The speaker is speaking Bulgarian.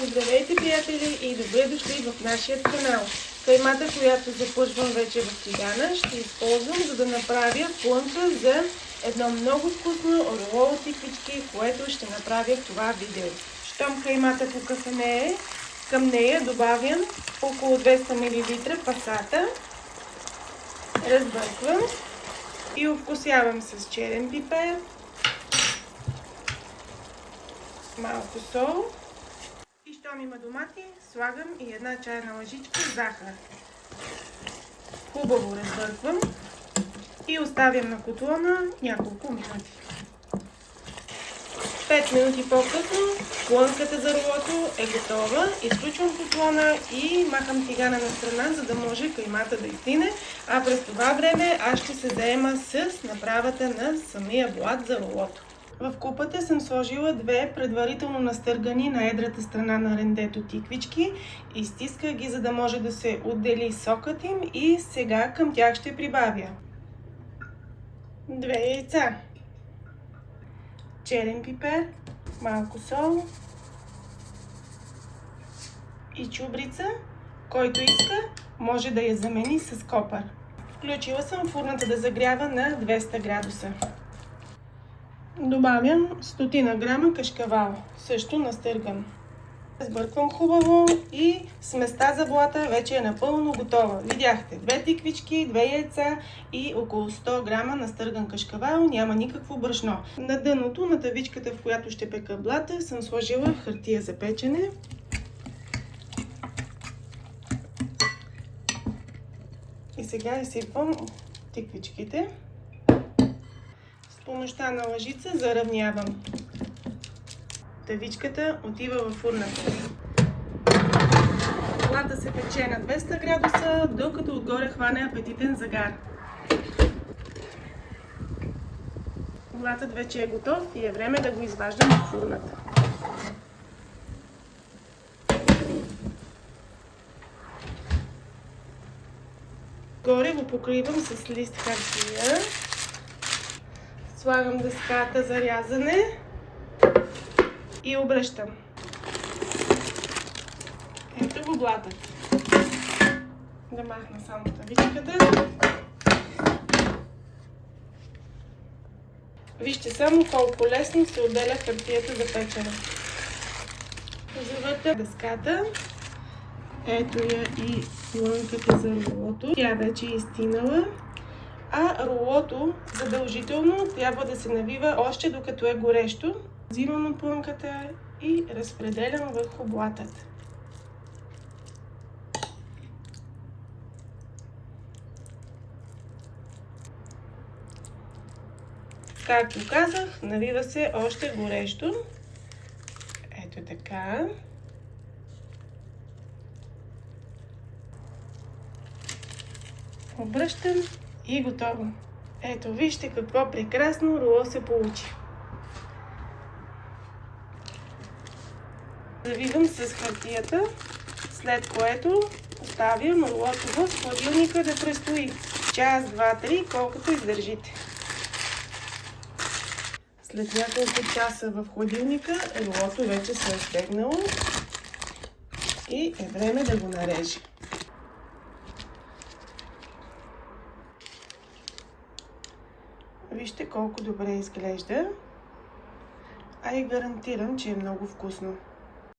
Здравейте, приятели, и добре дошли в нашия канал. Каймата, която започвам вече в тигана, ще използвам, за да направя плънка за едно много вкусно орлово тиквички, което ще направя в това видео. Щом каймата покафенее, към нея добавям около 200 мл пасата, разбърквам и овкусявам с черен пипер, малко сол. И щом има домати, слагам и една чайна лъжичка захар. Хубаво разбърквам и оставям на котлона няколко минути. 5 минути по-късно плънката за ролото е готова. Изключвам котлона и махам тигана на страна, за да може каймата да изстине. А през това време аз ще се заема с направата на самия блат за ролото. В купата съм сложила 2 предварително настъргани на едрата страна на рендето тиквички. Изтисках ги, за да може да се отдели сокът им, и сега към тях ще прибавя 2 яйца, черен пипер, малко сол и чубрица. Който иска, може да я замени с копър. Включила съм фурната да загрява на 200 градуса. Добавям 100 грама кашкавал, също настърган. Сбърквам хубаво и сместа за блата вече е напълно готова. Видяхте, 2 тиквички, 2 яйца и около 100 грама настърган кашкавал, няма никакво брашно. На дъното, на тавичката, в която ще пека блата, съм сложила хартия за печене. И сега изсипвам тиквичките. С помощта на лъжица заравнявам. Тавичката отива във фурната. Блата се пече на 200 градуса, докато отгоре хване апетитен загар. Блатът вече е готов и е време да го изваждам от фурната. Горе го покривам с лист хартия. Слагам дъската за рязане и обръщам. Ето го блатът. Да махна само тавичката. Вижте само колко лесно се отделя хартията за печене. Завъртя дъската. Ето я и плънката за ролото. Тя вече е изстинала. А ролото задължително трябва да се навива още докато е горещо. Взимам от плънката и разпределям върху блатът. Както казах, навива се още горещо. Ето така. Обръщам и готово. Ето, вижте какво прекрасно роло се получи. Завивам с хартията, след което оставям ролото в хладилника да престои час, 2, 3, колкото издържите. След няколко часа в хладилника ролото вече се е стегнало и е време да го нарежа. Вижте колко добре изглежда, а и гарантирам, че е много вкусно.